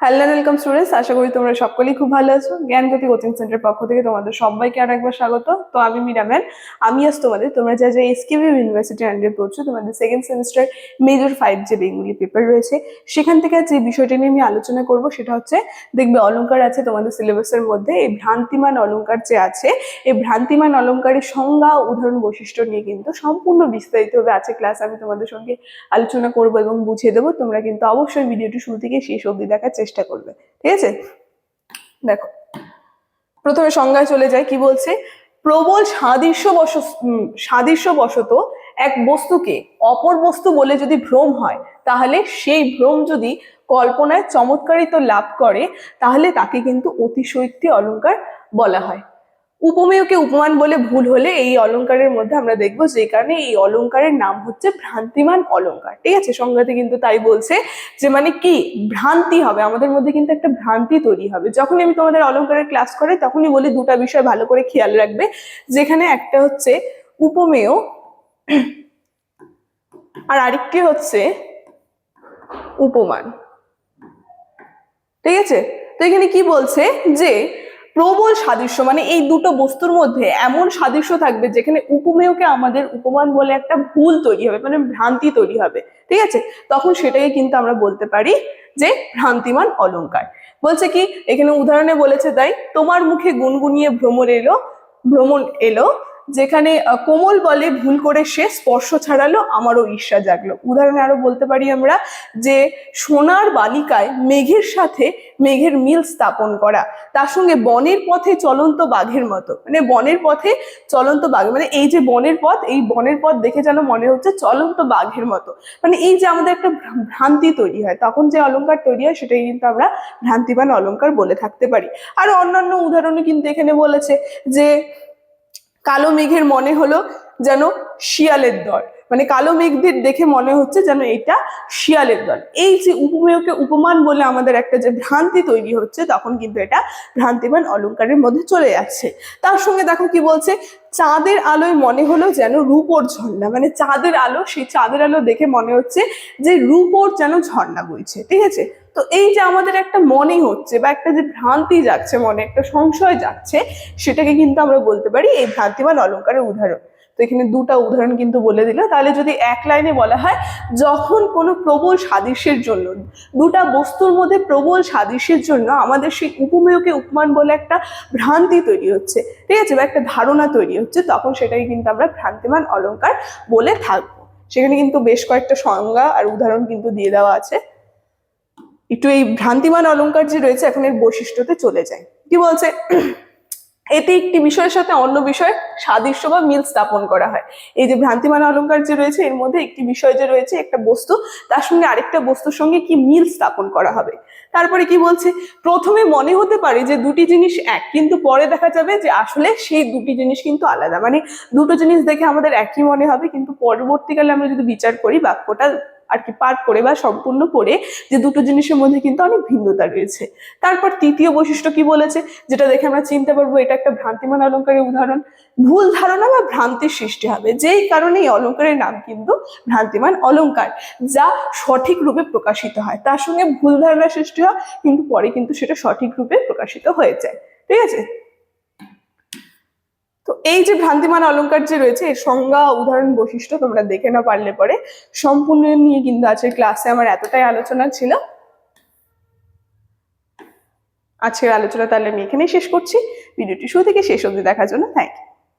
Hello welcome students, আশা করি তোমরা সকলেই খুব ভালো আছো। জ্ঞানজ্যোতি কোচিং সেন্টার পক্ষ থেকে তোমাদের সবাইকে আর একবার স্বাগত। তো আমি মীরা ম্যাম, আমি আজ তোমরা যা এসকেবি ইউনিভার্সিটি আন্ডারে পড়ছো, তোমাদের সেকেন্ড সেমিস্টার মেজর 5 যে বেঙ্গলি পেপার রয়েছে, সেখান থেকে যে বিষয়টা নিয়ে আমি আলোচনা করব সেটা হচ্ছে, দেখবে অলংকার আছে তোমাদের সিলেবাসের মধ্যে। এই ভ্রান্তিমান অলংকার যে আছে, এই ভ্রান্তিমান অলংকারের সংজ্ঞা, উদাহরণ, বৈশিষ্ট্য নিয়ে কিন্তু সম্পূর্ণ বিস্তারিতভাবে আছে ক্লাস আমি তোমাদের সঙ্গে আলোচনা করবো এবং বুঝিয়ে দেবো। তোমরা কিন্তু অবশ্যই ভিডিওটি শুরু থেকে শেষ অবধি দেখার চেষ্টা করবে, ঠিক আছে? দেখো, প্রথমে সংজ্ঞায় চলে যায়। কি বলছে? প্রবল সাদৃশ্যবশত এক বস্তুকে অপর বস্তু বলে যদি ভ্রম হয়, তাহলে সেই ভ্রম যদি কল্পনায় চমৎকারিত লাভ করে, তাহলে তাকে কিন্তু অতিশয়োক্তি অলংকার বলা হয়। উপমেয়কে উপমান বলে ভুল হলে এই অলংকারের মধ্যে আমরা দেখবো, যে কারণে এই অলংকারের নাম হচ্ছে ভ্রান্তিমান অলংকার। ঠিক আছে, সংজ্ঞাতে কিন্তু তাই বলছে যে মানে কি, ভ্রান্তি হবে, আমাদের মধ্যে কিন্তু একটা ভ্রান্তি তৈরি হবে। যখন আমি তোমাদের অলংকারের ক্লাস করাই তখনই বলি দুটা বিষয় ভালো করে খেয়াল রাখবে, যেখানে একটা হচ্ছে উপমেয় আর আরেকটি হচ্ছে উপমান। ঠিক আছে, তো এখানে কি বলছে যে প্রবল সাদৃশ্য মানে এই দুটো বস্তুর মধ্যে এমন সাদৃশ্য থাকবে যেখানে উপমেয়কে আমাদের উপমান বলে একটা ভুল তৈরি হবে, মানে ভ্রান্তি তৈরি হবে। ঠিক আছে, তখন সেটাকে কিন্তু আমরা বলতে পারি যে ভ্রান্তিমান অলংকার। বলছে কি, এখানে উদাহরণে বলেছে, তাই তোমার মুখে গুনগুনিয়ে ভ্রমণ এলো, যেখানে কোমল বলে ভুল করে সে স্পর্শ ছাড়ালো, আমারও ঈর্ষা জাগলো। উদাহরণে আরো বলতে পারি আমরা যে সোনার বালিকায় মেঘের সাথে মেঘের মিল স্থাপন করা, তার সঙ্গে বনের পথে চলন্ত বাঘের মতো, মানে বনের পথে চলন্ত বাঘ, মানে এই যে বনের পথ, এই বনের পথ দেখে যেন মনে হচ্ছে চলন্ত বাঘের মতো। মানে এই যে আমাদের একটা ভ্রান্তি তৈরি হয়, তখন যে অলংকার তৈরি হয় সেটাই কিন্তু আমরা ভ্রান্তিমান অলংকার বলে থাকতে পারি। আর অন্যান্য উদাহরণে কিন্তু এখানে বলেছে যে কালো মেঘের মনে হলো যেন শিয়ালের দল, মানে কালো মেঘদের দেখে মনে হচ্ছে যেন এটা শিয়ালের দল। এই যে উপমেয়কে উপমান বলে আমাদের একটা যে ভ্রান্তি তৈরি হচ্ছে, তখন কিন্তু এটা ভ্রান্তিমান অলংকারের মধ্যে চলে যাচ্ছে। তার সঙ্গে দেখো কি বলছে, চাঁদের আলোয় মনে হলো যেন রূপোর ঝর্ণা, মানে চাঁদের আলো, সেই চাঁদের আলো দেখে মনে হচ্ছে যে রূপোর যেন ঝর্ণা বইছে। ঠিক আছে, তো এই যে আমাদের একটা মনে হচ্ছে বা একটা যে ভ্রান্তি যাচ্ছে, মনে একটা সংশয় যাচ্ছে, সেটাকে কিন্তু আমরা বলতে পারি এই ভ্রান্তিমান অলংকারের উদাহরণ। তো এখানে দুটা উদাহরণ কিন্তু বলে দিল। তাহলে যদি এক লাইনে বলা হয়, যখন কোনো প্রবল সাদৃশ্যের জন্য, দুটা বস্তুর মধ্যে প্রবল সাদৃশ্যের জন্য আমাদের সেই উপমেয়কে উপমান বলে একটা ভ্রান্তি তৈরি হচ্ছে, ঠিক আছে, বা একটা ধারণা তৈরি হচ্ছে, তখন সেটাকে কিন্তু আমরা ভ্রান্তিমান অলংকার বলে থাকবো। সেখানে কিন্তু বেশ কয়েকটা সংজ্ঞা আর উদাহরণ কিন্তু দিয়ে দেওয়া আছে। একটু এই ভ্রান্তিমান অলংকার যে রয়েছে, এখন এর বৈশিষ্ট্যতে চলে যায়। কি বলছে, এতে একটি বিষয়ের সাথে অন্য বিষয়ের সাদৃশ্য বা মিল স্থাপন করা হয়। এই যে ভ্রান্তিমান অলংকার যে রয়েছে, এর মধ্যে একটি বিষয় যে রয়েছে, একটা বস্তু, তার সঙ্গে আরেকটা বস্তুর সঙ্গে কি মিল স্থাপন করা হবে। তারপরে কি বলছে, প্রথমে মনে হতে পারে যে দুটি জিনিস এক, কিন্তু পরে দেখা যাবে যে আসলে সেই দুটি জিনিস কিন্তু আলাদা। মানে দুটো জিনিস দেখে আমাদের একই মনে হবে, কিন্তু পরবর্তীকালে আমরা যদি বিচার করি বাক্যটা আর কি পাঠ করে বা সম্পূর্ণ পড়ে, যে দুটো জিনিসের মধ্যে কিন্তু অনেক ভিন্নতা রয়েছে। তারপর তৃতীয় বৈশিষ্ট্য কি বলেছে, যেটা দেখে আমরা চিনতে পারবো এটা একটা ভ্রান্তিমান অলংকারের উদাহরণ, ভুল ধারণা বা ভ্রান্তির সৃষ্টি হবে, যেই কারণে এই অলংকারের নাম কিন্তু ভ্রান্তিমান অলংকার। যা সঠিক রূপে প্রকাশিত হয়, তার সঙ্গে ভুল ধারণা সৃষ্টি হয়, কিন্তু পরে কিন্তু সেটা সঠিক রূপে প্রকাশিত হয়ে যায়। ঠিক আছে, তো এই যে ভ্রান্তিমান অলংকার যে রয়েছে, এর সংজ্ঞা, উদাহরণ, বৈশিষ্ট্য তোমরা দেখে না পারলে পরে সম্পূর্ণ নিয়ে কিন্তু আজকের ক্লাসে আমার এতটাই আলোচনা ছিল। আজকের আলোচনা তাহলে আমি এখানেই শেষ করছি। ভিডিওটি শুরু থেকে শেষ অবধি দেখার জন্য থ্যাংক ইউ।